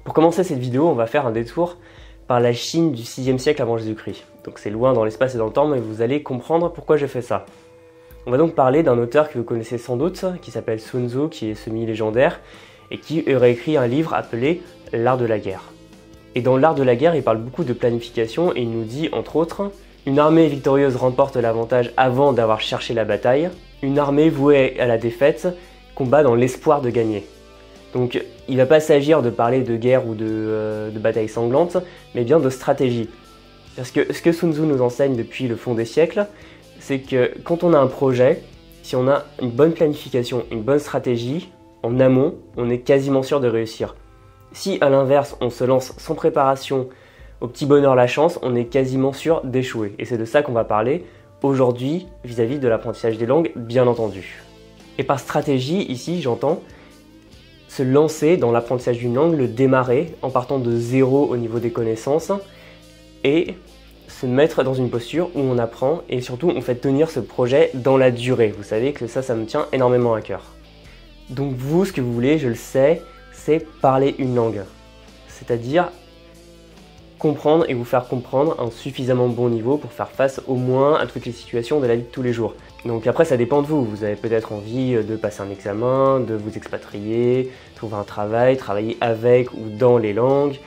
Pour commencer cette vidéo, on va faire un détour par la Chine du 6e siècle avant Jésus-Christ. Donc c'est loin dans l'espace et dans le temps, mais vous allez comprendre pourquoi j'ai fait ça. On va donc parler d'un auteur que vous connaissez sans doute, qui s'appelle Sun Tzu, qui est semi-légendaire, et qui aurait écrit un livre appelé L'Art de la guerre. Et dans L'Art de la guerre, il parle beaucoup de planification et il nous dit, entre autres, une armée victorieuse remporte l'avantage avant d'avoir cherché la bataille. Une armée vouée à la défaite combat dans l'espoir de gagner. Donc il ne va pas s'agir de parler de guerre ou de bataille sanglante, mais bien de stratégie. Parce que ce que Sun Tzu nous enseigne depuis le fond des siècles, c'est que quand on a un projet, si on a une bonne planification, une bonne stratégie, en amont, on est quasiment sûr de réussir. Si à l'inverse, on se lance sans préparation, au petit bonheur la chance, on est quasiment sûr d'échouer. Et c'est de ça qu'on va parler aujourd'hui vis-à-vis de l'apprentissage des langues, bien entendu. Et par stratégie, ici, j'entends se lancer dans l'apprentissage d'une langue, le démarrer en partant de zéro au niveau des connaissances et se mettre dans une posture où on apprend et surtout on fait tenir ce projet dans la durée. Vous savez que ça me tient énormément à cœur. Donc vous, ce que vous voulez, je le sais, c'est parler une langue. C'est-à-dire comprendre et vous faire comprendre à un suffisamment bon niveau pour faire face au moins à toutes les situations de la vie de tous les jours. Donc après ça dépend de vous, vous avez peut-être envie de passer un examen, de vous expatrier, trouver un travail, travailler avec ou dans les langues,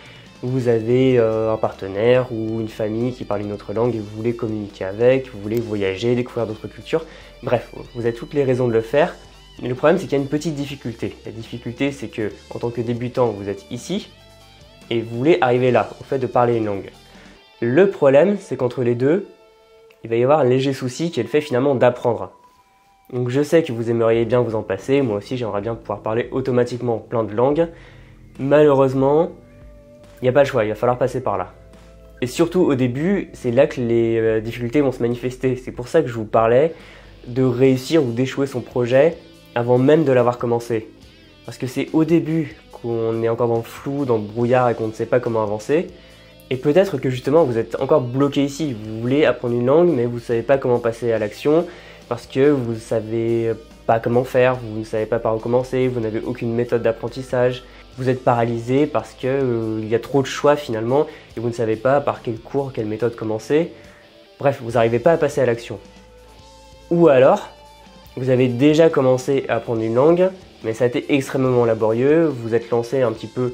vous avez un partenaire ou une famille qui parle une autre langue et vous voulez communiquer avec, vous voulez voyager, découvrir d'autres cultures, bref, vous avez toutes les raisons de le faire, mais le problème c'est qu'il y a une petite difficulté. La difficulté c'est que en tant que débutant vous êtes ici et vous voulez arriver là, au fait de parler une langue. Le problème c'est qu'entre les deux, il va y avoir un léger souci qui est le fait finalement d'apprendre. Donc je sais que vous aimeriez bien vous en passer, moi aussi j'aimerais bien pouvoir parler automatiquement plein de langues. Malheureusement, il n'y a pas le choix, il va falloir passer par là. Et surtout au début, c'est là que les difficultés vont se manifester. C'est pour ça que je vous parlais de réussir ou d'échouer son projet avant même de l'avoir commencé. Parce que c'est au début qu'on est encore dans le flou, dans le brouillard et qu'on ne sait pas comment avancer. Et peut-être que justement vous êtes encore bloqué ici, vous voulez apprendre une langue mais vous ne savez pas comment passer à l'action parce que vous ne savez pas comment faire, vous ne savez pas par où commencer, vous n'avez aucune méthode d'apprentissage, vous êtes paralysé parce qu'il y a trop de choix finalement et vous ne savez pas par quel cours, quelle méthode commencer. Bref, vous n'arrivez pas à passer à l'action. Ou alors, vous avez déjà commencé à apprendre une langue mais ça a été extrêmement laborieux, vous êtes lancé un petit peu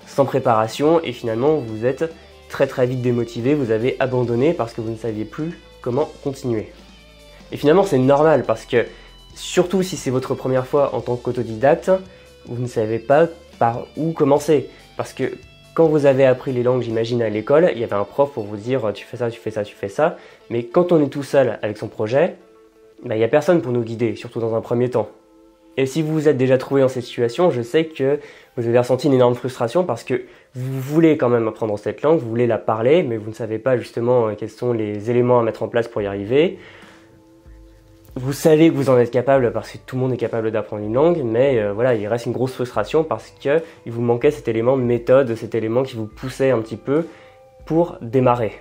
sans préparation et finalement vous êtes très vite démotivé, vous avez abandonné parce que vous ne saviez plus comment continuer. Et finalement c'est normal parce que, surtout si c'est votre première fois en tant qu'autodidacte, vous ne savez pas par où commencer. Parce que quand vous avez appris les langues, j'imagine à l'école, il y avait un prof pour vous dire tu fais ça, tu fais ça, tu fais ça. Mais quand on est tout seul avec son projet, il n'y a personne pour nous guider, surtout dans un premier temps. Et si vous vous êtes déjà trouvé dans cette situation, je sais que vous avez ressenti une énorme frustration parce que vous voulez quand même apprendre cette langue, vous voulez la parler, mais vous ne savez pas justement quels sont les éléments à mettre en place pour y arriver. Vous savez que vous en êtes capable parce que tout le monde est capable d'apprendre une langue, mais voilà, il reste une grosse frustration parce qu'il vous manquait cet élément de méthode, cet élément qui vous poussait un petit peu pour démarrer.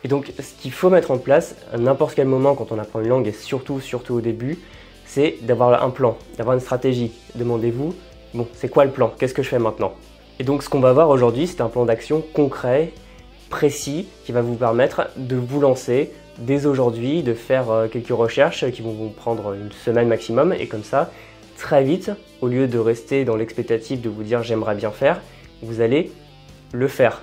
Et donc, ce qu'il faut mettre en place à n'importe quel moment quand on apprend une langue, et surtout au début, c'est d'avoir un plan, d'avoir une stratégie. Demandez-vous, bon, c'est quoi le plan? Qu'est-ce que je fais maintenant? Et donc, ce qu'on va voir aujourd'hui, c'est un plan d'action concret, précis, qui va vous permettre de vous lancer dès aujourd'hui, de faire quelques recherches qui vont vous prendre une semaine maximum, et comme ça, très vite, au lieu de rester dans l'expectative de vous dire j'aimerais bien faire, vous allez le faire.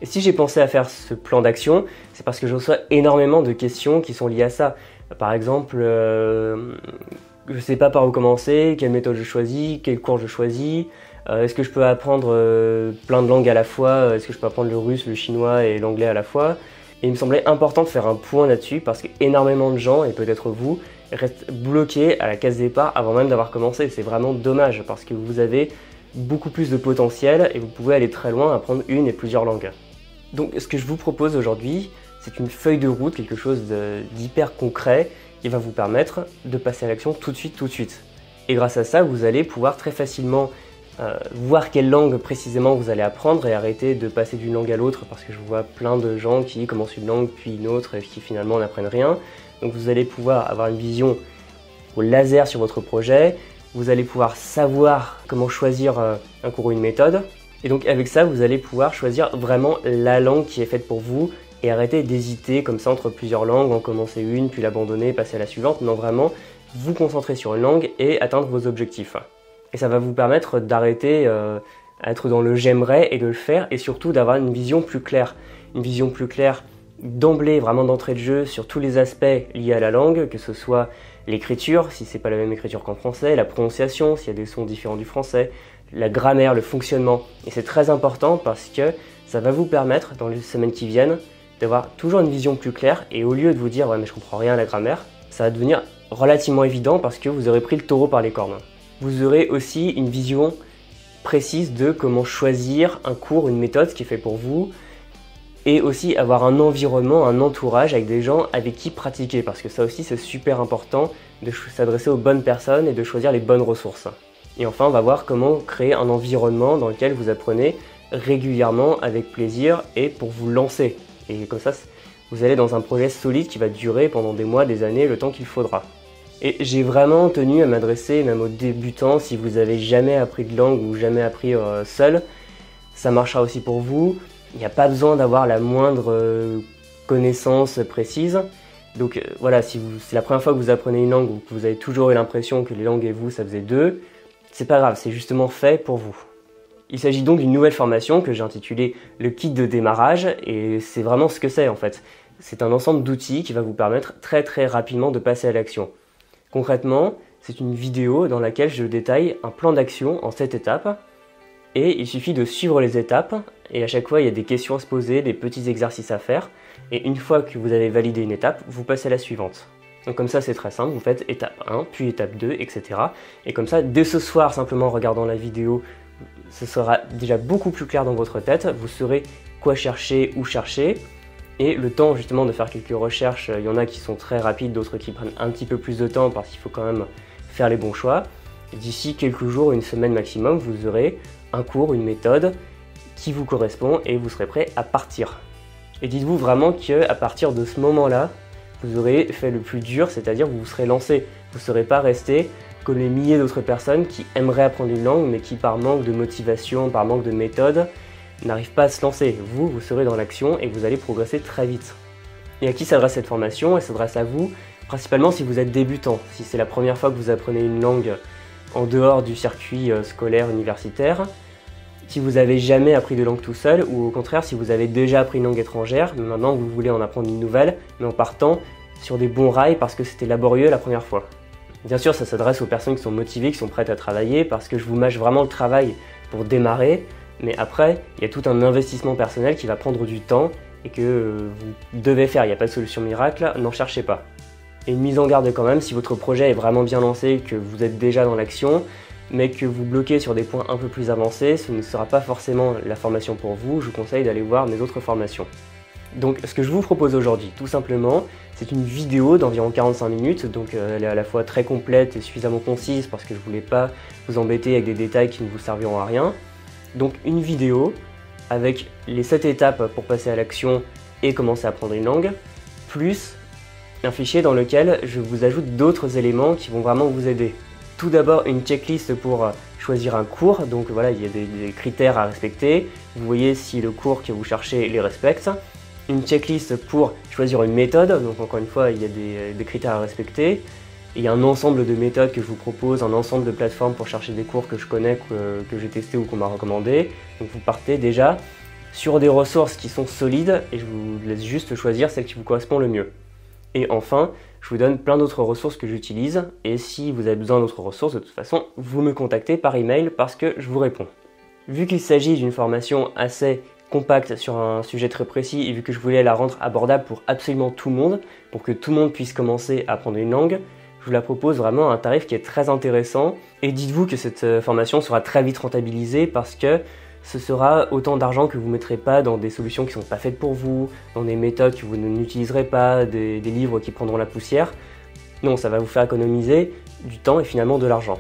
Et si j'ai pensé à faire ce plan d'action, c'est parce que je reçois énormément de questions qui sont liées à ça. Par exemple, je ne sais pas par où commencer, quelle méthode je choisis, quel cours je choisis, est-ce que je peux apprendre plein de langues à la fois, est-ce que je peux apprendre le russe, le chinois et l'anglais à la fois. Et il me semblait important de faire un point là-dessus parce qu'énormément de gens, et peut-être vous, restent bloqués à la case départ avant même d'avoir commencé. C'est vraiment dommage parce que vous avez beaucoup plus de potentiel et vous pouvez aller très loin, apprendre une et plusieurs langues. Donc ce que je vous propose aujourd'hui, c'est une feuille de route, quelque chose d'hyper concret qui va vous permettre de passer à l'action tout de suite. Et grâce à ça, vous allez pouvoir très facilement voir quelle langue précisément vous allez apprendre et arrêter de passer d'une langue à l'autre parce que je vois plein de gens qui commencent une langue puis une autre et qui finalement n'apprennent rien. Donc vous allez pouvoir avoir une vision au laser sur votre projet, vous allez pouvoir savoir comment choisir un cours ou une méthode Et donc avec ça, vous allez pouvoir choisir vraiment la langue qui est faite pour vous et arrêter d'hésiter comme ça entre plusieurs langues, en commencer une, puis l'abandonner, passer à la suivante. Non, vraiment, vous concentrer sur une langue et atteindre vos objectifs. Et ça va vous permettre d'arrêter à être dans le j'aimerais et de le faire, et surtout d'avoir une vision plus claire. Une vision plus claire d'emblée, vraiment d'entrée de jeu, sur tous les aspects liés à la langue, que ce soit l'écriture, si c'est pas la même écriture qu'en français, la prononciation, s'il y a des sons différents du français, la grammaire, le fonctionnement. Et c'est très important parce que ça va vous permettre, dans les semaines qui viennent, d'avoir toujours une vision plus claire, et au lieu de vous dire « ouais mais je comprends rien à la grammaire », ça va devenir relativement évident parce que vous aurez pris le taureau par les cornes. Vous aurez aussi une vision précise de comment choisir un cours, une méthode, ce qui est fait pour vous, et aussi avoir un environnement, un entourage avec des gens avec qui pratiquer, parce que ça aussi c'est super important de s'adresser aux bonnes personnes et de choisir les bonnes ressources. Et enfin, on va voir comment créer un environnement dans lequel vous apprenez régulièrement, avec plaisir et pour vous lancer. Et comme ça, vous allez dans un projet solide qui va durer pendant des mois, des années, le temps qu'il faudra. Et j'ai vraiment tenu à m'adresser même aux débutants. Si vous n'avez jamais appris de langue ou jamais appris seul, ça marchera aussi pour vous. Il n'y a pas besoin d'avoir la moindre connaissance précise. Donc voilà, si c'est la première fois que vous apprenez une langue ou que vous avez toujours eu l'impression que les langues et vous, ça faisait deux, c'est pas grave, c'est justement fait pour vous. Il s'agit donc d'une nouvelle formation que j'ai intitulée le kit de démarrage, et c'est vraiment ce que c'est en fait. C'est un ensemble d'outils qui va vous permettre très rapidement de passer à l'action. Concrètement, c'est une vidéo dans laquelle je détaille un plan d'action en 7 étapes, et il suffit de suivre les étapes, et à chaque fois il y a des questions à se poser, des petits exercices à faire, et une fois que vous avez validé une étape, vous passez à la suivante. Donc comme ça c'est très simple, vous faites étape 1, puis étape 2, etc. Et comme ça, dès ce soir, simplement en regardant la vidéo, ce sera déjà beaucoup plus clair dans votre tête, vous saurez quoi chercher, où chercher, et le temps justement de faire quelques recherches, il y en a qui sont très rapides, d'autres qui prennent un petit peu plus de temps parce qu'il faut quand même faire les bons choix. D'ici quelques jours, une semaine maximum, vous aurez un cours, une méthode qui vous correspond et vous serez prêt à partir. Et dites-vous vraiment qu'à partir de ce moment-là, vous aurez fait le plus dur, c'est-à-dire vous vous serez lancé. Vous ne serez pas resté comme les milliers d'autres personnes qui aimeraient apprendre une langue mais qui par manque de motivation, par manque de méthode, n'arrivent pas à se lancer. Vous serez dans l'action et vous allez progresser très vite. Et à qui s'adresse cette formation? Elle s'adresse à vous, principalement si vous êtes débutant, si c'est la première fois que vous apprenez une langue en dehors du circuit scolaire universitaire, si vous n'avez jamais appris de langue tout seul, ou au contraire si vous avez déjà appris une langue étrangère, mais maintenant vous voulez en apprendre une nouvelle, mais en partant sur des bons rails parce que c'était laborieux la première fois. Bien sûr, ça s'adresse aux personnes qui sont motivées, qui sont prêtes à travailler, parce que je vous mâche vraiment le travail pour démarrer, mais après, il y a tout un investissement personnel qui va prendre du temps et que vous devez faire. Il n'y a pas de solution miracle, n'en cherchez pas. Et une mise en garde quand même, si votre projet est vraiment bien lancé, que vous êtes déjà dans l'action, mais que vous bloquez sur des points un peu plus avancés, ce ne sera pas forcément la formation pour vous. Je vous conseille d'aller voir mes autres formations. Donc ce que je vous propose aujourd'hui, tout simplement, c'est une vidéo d'environ 45 minutes, donc elle est à la fois très complète et suffisamment concise parce que je ne voulais pas vous embêter avec des détails qui ne vous serviront à rien. Donc une vidéo avec les 7 étapes pour passer à l'action et commencer à apprendre une langue, plus un fichier dans lequel je vous ajoute d'autres éléments qui vont vraiment vous aider. Tout d'abord une checklist pour choisir un cours, donc voilà, il y a des critères à respecter, vous voyez si le cours que vous cherchez les respecte. Une checklist pour choisir une méthode, donc encore une fois il y a des critères à respecter. Et il y a un ensemble de méthodes que je vous propose, un ensemble de plateformes pour chercher des cours que je connais, que j'ai testé ou qu'on m'a recommandé. Donc vous partez déjà sur des ressources qui sont solides et je vous laisse juste choisir celle qui vous correspond le mieux. Et enfin, je vous donne plein d'autres ressources que j'utilise et si vous avez besoin d'autres ressources, de toute façon, vous me contactez par email parce que je vous réponds. Vu qu'il s'agit d'une formation assez compacte sur un sujet très précis et vu que je voulais la rendre abordable pour absolument tout le monde, pour que tout le monde puisse commencer à apprendre une langue, je vous la propose vraiment à un tarif qui est très intéressant. Et dites-vous que cette formation sera très vite rentabilisée parce que ce sera autant d'argent que vous ne mettrez pas dans des solutions qui ne sont pas faites pour vous, dans des méthodes que vous n'utiliserez pas, des livres qui prendront la poussière. Non, ça va vous faire économiser du temps et finalement de l'argent.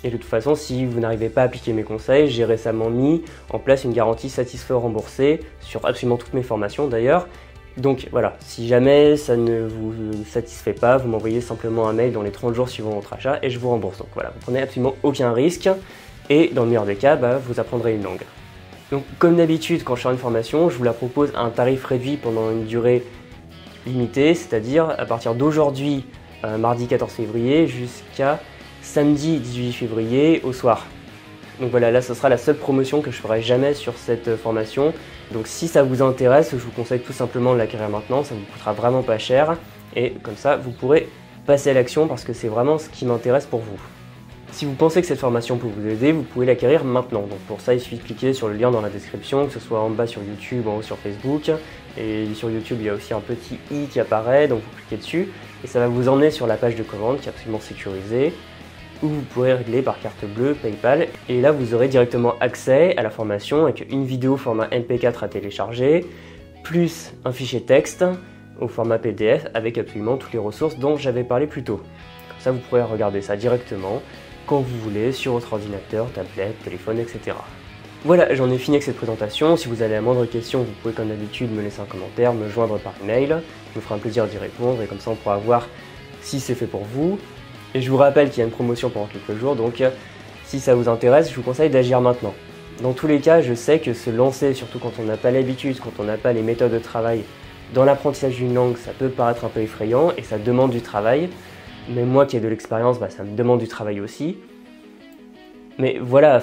Et de toute façon, si vous n'arrivez pas à appliquer mes conseils, j'ai récemment mis en place une garantie satisfait remboursée sur absolument toutes mes formations d'ailleurs. Donc voilà, si jamais ça ne vous satisfait pas, vous m'envoyez simplement un mail dans les 30 jours suivant votre achat et je vous rembourse. Donc voilà, vous prenez absolument aucun risque et dans le meilleur des cas, vous apprendrez une langue. Donc comme d'habitude, quand je sors une formation, je vous la propose à un tarif réduit pendant une durée limitée, c'est-à-dire à partir d'aujourd'hui, mardi 14 février, jusqu'à samedi 18 février au soir. Donc voilà, là ce sera la seule promotion que je ferai jamais sur cette formation. Donc si ça vous intéresse, je vous conseille tout simplement de l'acquérir maintenant, ça ne vous coûtera vraiment pas cher. Et comme ça, vous pourrez passer à l'action parce que c'est vraiment ce qui m'intéresse pour vous. Si vous pensez que cette formation peut vous aider, vous pouvez l'acquérir maintenant. Donc pour ça, il suffit de cliquer sur le lien dans la description, que ce soit en bas sur YouTube, en haut sur Facebook. Et sur YouTube, il y a aussi un petit i qui apparaît, donc vous cliquez dessus. Et ça va vous emmener sur la page de commande qui est absolument sécurisée, où vous pourrez régler par carte bleue, PayPal. Et là, vous aurez directement accès à la formation avec une vidéo format MP4 à télécharger, plus un fichier texte au format PDF avec absolument toutes les ressources dont j'avais parlé plus tôt. Comme ça, vous pourrez regarder ça directement quand vous voulez, sur votre ordinateur, tablette, téléphone, etc. Voilà, j'en ai fini avec cette présentation. Si vous avez la moindre question, vous pouvez comme d'habitude me laisser un commentaire, me joindre par email. Je me ferai un plaisir d'y répondre et comme ça on pourra voir si c'est fait pour vous. Et je vous rappelle qu'il y a une promotion pendant quelques jours, donc si ça vous intéresse, je vous conseille d'agir maintenant. Dans tous les cas, je sais que se lancer, surtout quand on n'a pas l'habitude, quand on n'a pas les méthodes de travail dans l'apprentissage d'une langue, ça peut paraître un peu effrayant et ça demande du travail. Mais moi qui ai de l'expérience, ça me demande du travail aussi. Mais voilà,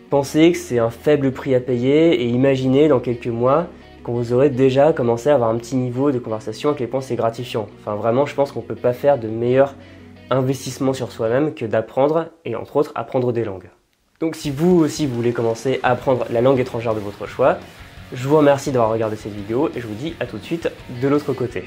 pensez que c'est un faible prix à payer et imaginez dans quelques mois quand vous aurez déjà commencé à avoir un petit niveau de conversation, à quel point c'est gratifiant. Vraiment, je pense qu'on ne peut pas faire de meilleur investissement sur soi-même que d'apprendre et entre autres apprendre des langues. Donc si vous aussi vous voulez commencer à apprendre la langue étrangère de votre choix, je vous remercie d'avoir regardé cette vidéo et je vous dis à tout de suite de l'autre côté.